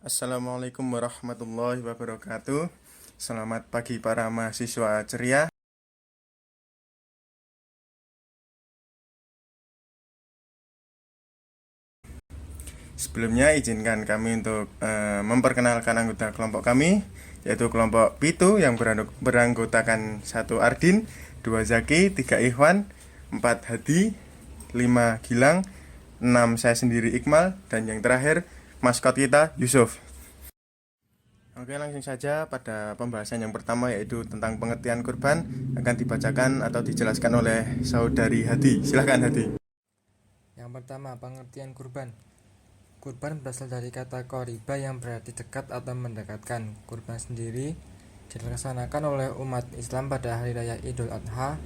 Assalamualaikum warahmatullahi wabarakatuh. Selamat pagi para mahasiswa ceria. Sebelumnya izinkan kami untuk memperkenalkan anggota kelompok kami, yaitu kelompok Pitu yang beranggotakan 1 Ardin, 2 Zaki, 3 Ikhwan, 4 Hadi, 5 Gilang, 6 saya sendiri Iqmal, dan yang terakhir maskot kita Yusuf. Oke, langsung saja pada pembahasan yang pertama, yaitu tentang pengertian kurban, akan dibacakan atau dijelaskan oleh saudari Hadi. Silakan Hadi. Yang pertama, pengertian kurban. Kurban berasal dari kata qoriba yang berarti dekat atau mendekatkan. Kurban sendiri dilaksanakan oleh umat Islam pada hari raya Idul Adha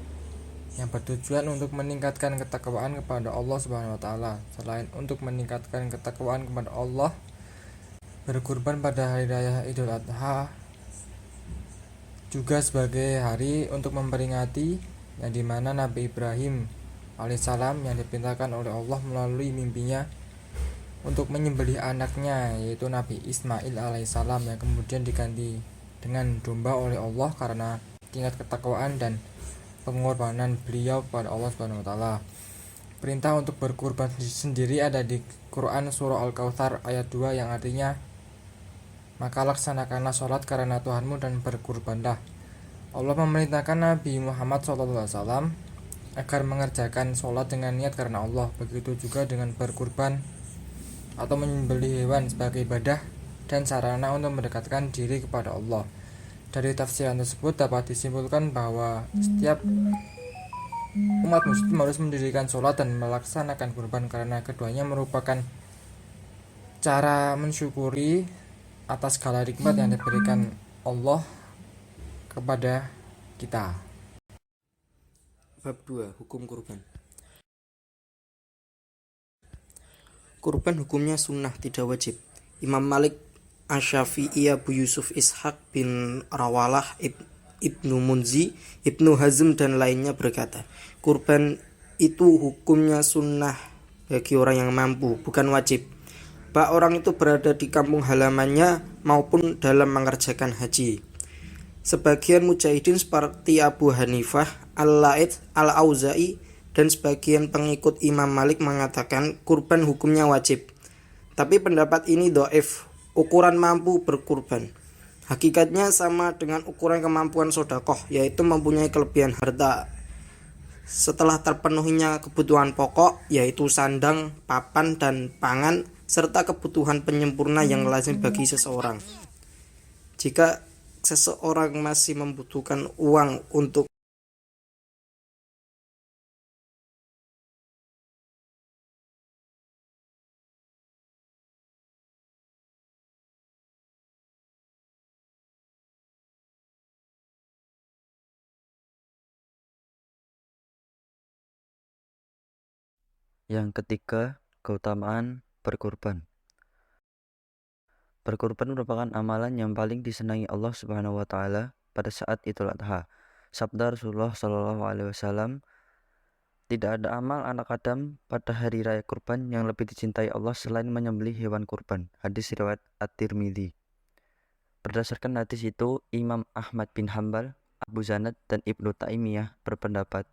yang bertujuan untuk meningkatkan ketakwaan kepada Allah Subhanahu wa taala. Selain untuk meningkatkan ketakwaan kepada Allah, berkurban pada hari raya Idul Adha juga sebagai hari untuk memperingati yang dimana Nabi Ibrahim alaihissalam yang diperintahkan oleh Allah melalui mimpinya untuk menyembelih anaknya, yaitu Nabi Ismail alaihissalam, yang kemudian diganti dengan domba oleh Allah karena tingkat ketakwaan dan pengorbanan beliau kepada Allah Subhanahu wa taala. Perintah untuk berkurban sendiri ada di Quran surah Al-Kautsar ayat 2 yang artinya, maka laksanakanlah sholat karena Tuhanmu dan berkurbanlah. Allah memerintahkan Nabi Muhammad SAW agar mengerjakan sholat dengan niat karena Allah. Begitu juga dengan berkurban atau menyembelih hewan sebagai ibadah dan sarana untuk mendekatkan diri kepada Allah. Dari tafsiran tersebut dapat disimpulkan bahwa setiap umat muslim harus mendirikan sholat dan melaksanakan kurban karena keduanya merupakan cara mensyukuri atas segala nikmat yang diberikan Allah kepada kita. Bab 2. Hukum kurban. Kurban hukumnya sunnah, tidak wajib. Imam Malik, Asy-Syafi'i, Abu Yusuf Ishaq bin Rawalah, Ibnu Munzi, Ibnu Hazm dan lainnya berkata, kurban itu hukumnya sunnah bagi orang yang mampu, bukan wajib. Baik orang itu berada di kampung halamannya maupun dalam mengerjakan haji. Sebagian mujahidin seperti Abu Hanifah, Al-Laits, Al-Auza'i dan sebagian pengikut Imam Malik mengatakan kurban hukumnya wajib. Tapi pendapat ini dhaif. Ukuran mampu berkurban hakikatnya sama dengan ukuran kemampuan sedekah, yaitu mempunyai kelebihan harta setelah terpenuhinya kebutuhan pokok, yaitu sandang, papan, dan pangan, serta kebutuhan penyempurna yang lazim bagi seseorang. Jika seseorang masih membutuhkan uang untuk Yang ketiga, keutamaan berkurban. Berkurban merupakan amalan yang paling disenangi Allah Subhanahu wa taala pada saat Idul Adha. Sabda Rasulullah Shallallahu alaihi wasallam, tidak ada amal anak Adam pada hari raya kurban yang lebih dicintai Allah selain menyembelih hewan kurban. Hadis riwayat At-Tirmidzi. Berdasarkan hadis itu, Imam Ahmad bin Hambal, Abu Zanad dan Ibnu Taimiyah berpendapat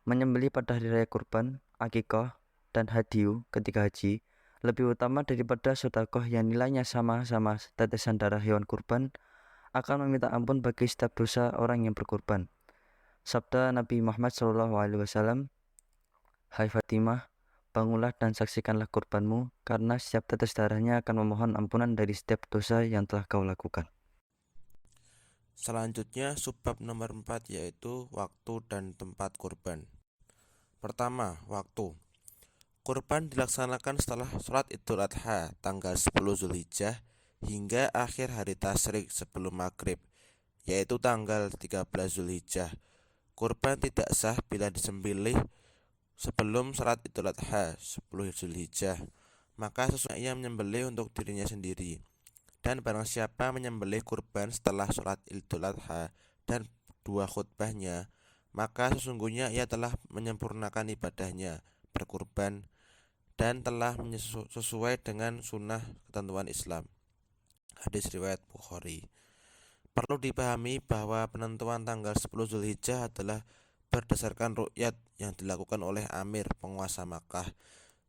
menyembelih pada hari raya kurban, akikah, dan hadiu ketika haji lebih utama daripada sedekah yang nilainya sama-sama tetesan darah hewan kurban akan meminta ampun bagi setiap dosa orang yang berkurban. Sabda Nabi Muhammad SAW, hai Fatimah, bangunlah dan saksikanlah kurbanmu, karena setiap tetes darahnya akan memohon ampunan dari setiap dosa yang telah kau lakukan. Selanjutnya subbab nomor 4, yaitu waktu dan tempat kurban. Pertama, waktu. Kurban dilaksanakan setelah sholat Idul Adha tanggal 10 Zulhijjah hingga akhir hari tasyrik sebelum maghrib, yaitu tanggal 13 Zulhijjah. Kurban tidak sah bila disembelih sebelum sholat Idul Adha 10 Zulhijjah, maka sesungguhnya menyembelih untuk dirinya sendiri. Dan barang siapa menyembelih kurban setelah sholat Idul Adha dan 2 khutbahnya, maka sesungguhnya ia telah menyempurnakan ibadahnya berkurban dan telah sesuai dengan sunnah ketentuan Islam. hadis riwayat Bukhari. Perlu dipahami bahwa penentuan tanggal 10 Zulhijjah adalah berdasarkan ru'yat yang dilakukan oleh Amir penguasa Makkah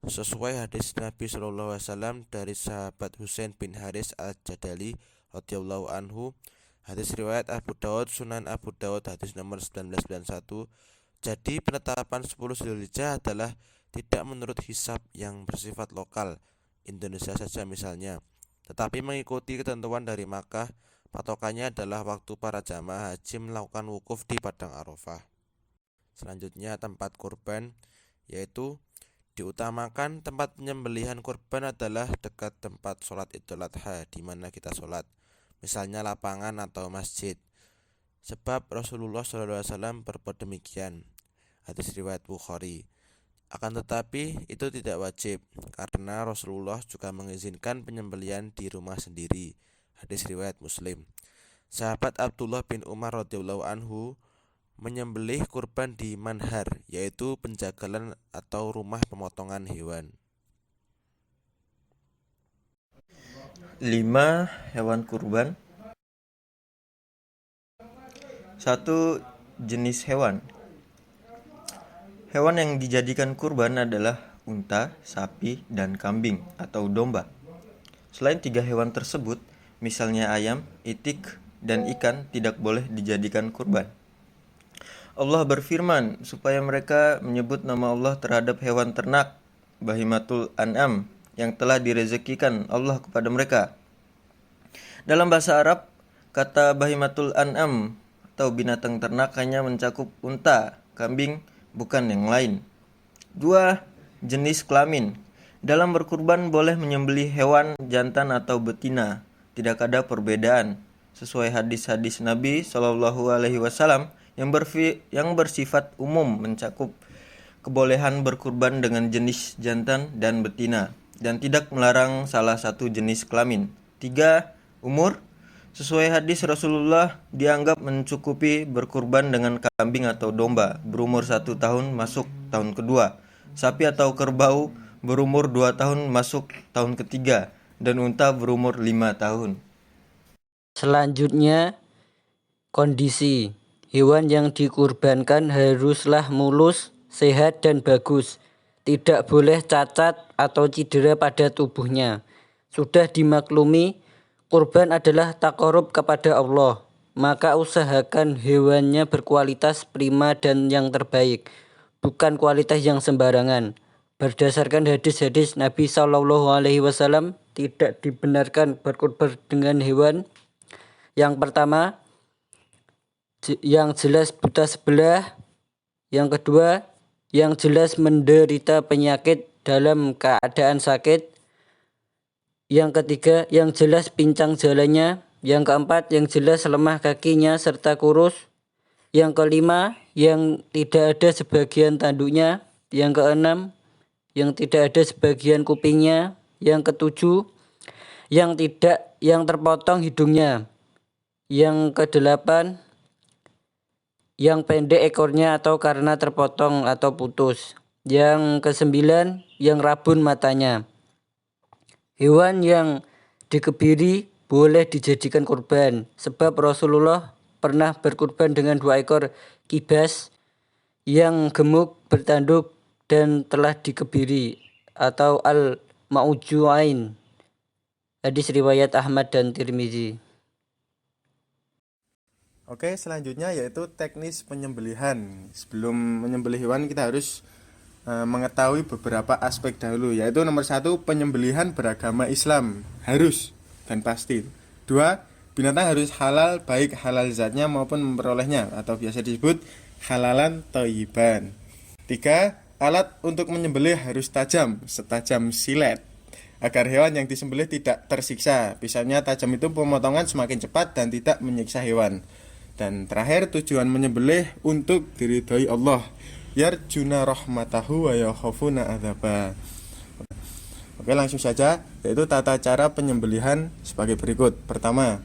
sesuai hadis Nabi SAW dari sahabat Husain bin Haris al-Jadali radhiyallahu anhu. Hadis riwayat Abu Daud, Sunan Abu Daud hadis nomor 1991. Jadi penetapan 10 Zulhijjah adalah tidak menurut hisab yang bersifat lokal Indonesia saja misalnya, tetapi mengikuti ketentuan dari Makkah. Patokannya adalah waktu para jamaah haji melakukan wukuf di Padang Arafah. Selanjutnya tempat kurban, yaitu diutamakan tempat penyembelihan kurban adalah dekat tempat sholat Idul Adha di mana kita sholat, misalnya lapangan atau masjid. Sebab Rasulullah SAW berbuat demikian. Hadis riwayat Bukhari. Akan tetapi itu tidak wajib karena Rasulullah juga mengizinkan penyembelihan di rumah sendiri. Hadis riwayat Muslim. Sahabat Abdullah bin Umar radhiyallahu anhu menyembelih kurban di manhar, yaitu penjagalan atau rumah pemotongan hewan. 5. Hewan kurban. 1. Jenis hewan. Hewan yang dijadikan kurban adalah unta, sapi, dan kambing atau domba. Selain 3 hewan tersebut, misalnya ayam, itik, dan ikan tidak boleh dijadikan kurban. Allah berfirman supaya mereka menyebut nama Allah terhadap hewan ternak, bahimatul an'am, yang telah direzekikan Allah kepada mereka. Dalam bahasa Arab, kata bahimatul an'am atau binatang ternak hanya mencakup unta, kambing, bukan yang lain. 2. Jenis kelamin. Dalam berkurban boleh menyembelih hewan jantan atau betina. Tidak ada perbedaan sesuai hadis-hadis Nabi SAW yang bersifat umum mencakup kebolehan berkurban dengan jenis jantan dan betina dan tidak melarang salah satu jenis kelamin. 3. Umur. Sesuai hadis Rasulullah dianggap mencukupi berkurban dengan kambing atau domba berumur 1 tahun masuk tahun kedua, sapi atau kerbau berumur 2 tahun masuk tahun ketiga, dan unta berumur 5 tahun. Selanjutnya, kondisi. Hewan yang dikurbankan haruslah mulus, sehat, dan bagus. Tidak boleh cacat atau cedera pada tubuhnya. Sudah dimaklumi, kurban adalah takarub kepada Allah. Maka usahakan hewannya berkualitas prima dan yang terbaik, bukan kualitas yang sembarangan. Berdasarkan hadis-hadis Nabi SAW, tidak dibenarkan berkurban dengan hewan yang pertama, yang jelas buta sebelah. Yang kedua, yang jelas menderita penyakit dalam keadaan sakit. Yang ketiga, yang jelas pincang jalannya. Yang keempat, yang jelas lemah kakinya serta kurus. Yang kelima, yang tidak ada sebagian tanduknya. Yang keenam, yang tidak ada sebagian kupingnya. Yang ketujuh, yang terpotong hidungnya. Yang kedelapan, yang pendek ekornya atau karena terpotong atau putus. Yang kesembilan, yang rabun matanya. Hewan yang dikebiri boleh dijadikan kurban, sebab Rasulullah pernah berkurban dengan 2 ekor kibas yang gemuk, bertanduk, dan telah dikebiri, atau al-ma'uju'ain. Hadis riwayat Ahmad dan Tirmizi. Oke, selanjutnya yaitu teknis penyembelihan. Sebelum menyembelih hewan kita harus mengetahui beberapa aspek dahulu, yaitu nomor 1, penyembelihan beragama Islam harus dan pasti. 2, binatang harus halal, baik halal zatnya maupun memperolehnya, atau biasa disebut halalan thayyiban. 3, alat untuk menyembelih harus tajam, setajam silet, agar hewan yang disembelih tidak tersiksa. Misalnya tajam itu pemotongan semakin cepat dan tidak menyiksa hewan. Dan terakhir, tujuan menyembelih untuk diridhoi Allah, yarjuna rahmatahu wa yakhafuna adzaba. Oke, langsung saja, yaitu tata cara penyembelihan sebagai berikut. Pertama,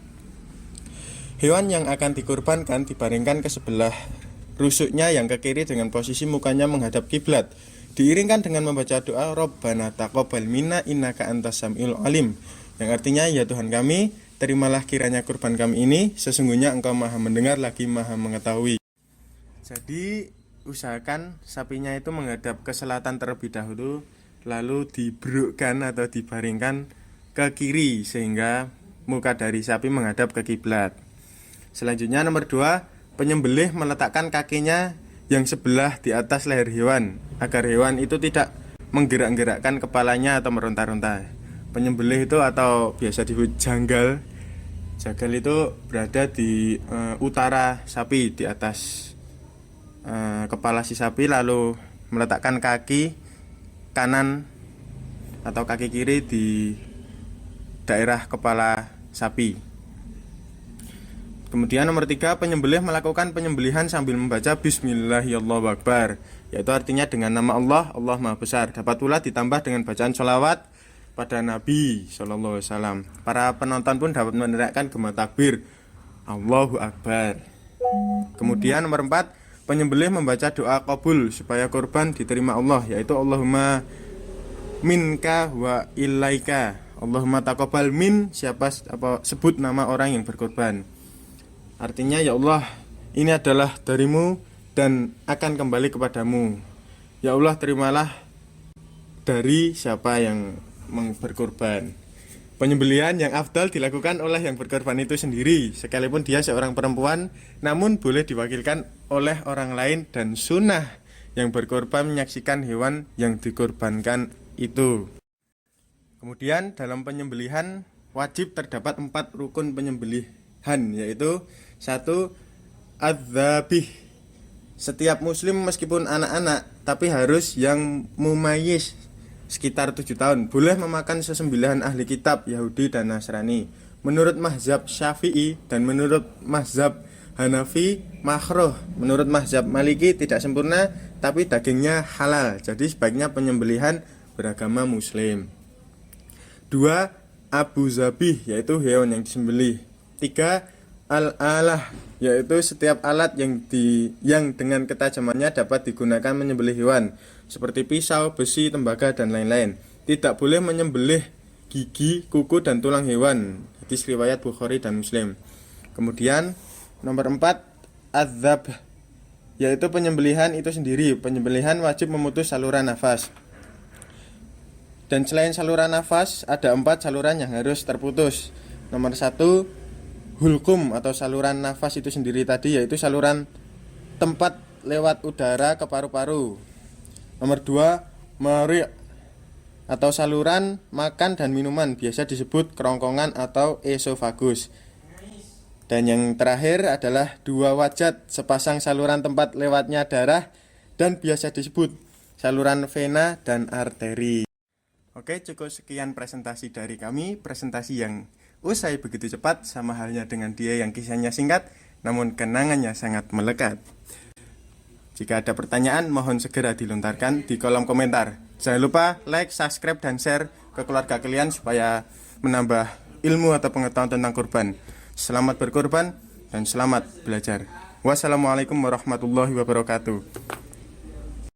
hewan yang akan dikurbankan dibaringkan ke sebelah rusuknya yang ke kiri dengan posisi mukanya menghadap kiblat, diiringkan dengan membaca doa Rabbana taqabbal minna innaka antas samiul alim, yang artinya, ya Tuhan kami, terimalah kiranya kurban kami ini, sesungguhnya Engkau Maha mendengar lagi Maha mengetahui. Jadi usahakan sapinya itu menghadap ke selatan terlebih dahulu, lalu diberukkan atau dibaringkan ke kiri sehingga muka dari sapi menghadap ke kiblat. Selanjutnya nomor 2, penyembelih meletakkan kakinya yang sebelah di atas leher hewan agar hewan itu tidak menggerak-gerakkan kepalanya atau meronta-ronta. Penyembelih itu atau biasa disebut janggal. Janggal itu berada di utara sapi, di atas kepala si sapi, lalu meletakkan kaki kanan atau kaki kiri di daerah kepala sapi. Kemudian nomor 3, penyembelih melakukan penyembelihan sambil membaca Bismillahirrahmanirrahim, yaitu artinya dengan nama Allah, Allah Maha Besar. Dapat pula ditambah dengan bacaan sholawat pada Nabi SAW. Para penonton pun dapat meneriakkan gema takbir Allahu Akbar. Kemudian nomor 4, penyembelih membaca doa qabul supaya kurban diterima Allah, yaitu Allahumma minka wa ilaika. Allahumma taqabbal min, sebut nama orang yang berkorban. Artinya, ya Allah, ini adalah darimu dan akan kembali kepadamu. Ya Allah, terimalah dari siapa yang berkorban. Penyembelihan yang afdal dilakukan oleh yang berkorban itu sendiri, sekalipun dia seorang perempuan, namun boleh diwakilkan oleh orang lain, dan sunnah yang berkorban menyaksikan hewan yang dikorbankan itu. Kemudian dalam penyembelihan wajib terdapat 4 rukun penyembelihan, yaitu 1, adzabih. Setiap muslim meskipun anak-anak tapi harus yang mumayyiz sekitar 7 tahun boleh memakan sesembelihan ahli kitab Yahudi dan Nasrani. Menurut mazhab Syafi'i dan menurut mazhab Hanafi makruh. Menurut mazhab Maliki tidak sempurna tapi dagingnya halal. Jadi sebaiknya penyembelihan beragama muslim. 2, Abu Zabih, yaitu hewan yang disembelih. 3, Al-alah, yaitu setiap alat yang dengan ketajamannya dapat digunakan menyembelih hewan, seperti pisau, besi, tembaga, dan lain-lain. Tidak boleh menyembelih gigi, kuku, dan tulang hewan. Hadis riwayat Bukhari dan Muslim. Kemudian nomor 4, adzab, yaitu penyembelihan itu sendiri. Penyembelihan wajib memutus saluran nafas. Dan selain saluran nafas, ada 4 saluran yang harus terputus. Nomor 1, hulkum atau saluran nafas itu sendiri tadi, yaitu saluran tempat lewat udara ke paru-paru. Nomor 2, mari' atau saluran makan dan minuman, biasa disebut kerongkongan atau esofagus. Dan yang terakhir adalah 2 wajat, sepasang saluran tempat lewatnya darah dan biasa disebut saluran vena dan arteri. Oke, cukup sekian presentasi dari kami. Presentasi yang usai begitu cepat, sama halnya dengan dia yang kisahnya singkat namun kenangannya sangat melekat. Jika ada pertanyaan, mohon segera dilontarkan di kolom komentar. Jangan lupa like, subscribe, dan share ke keluarga kalian supaya menambah ilmu atau pengetahuan tentang kurban. Selamat berkurban dan selamat belajar. Wassalamualaikum warahmatullahi wabarakatuh.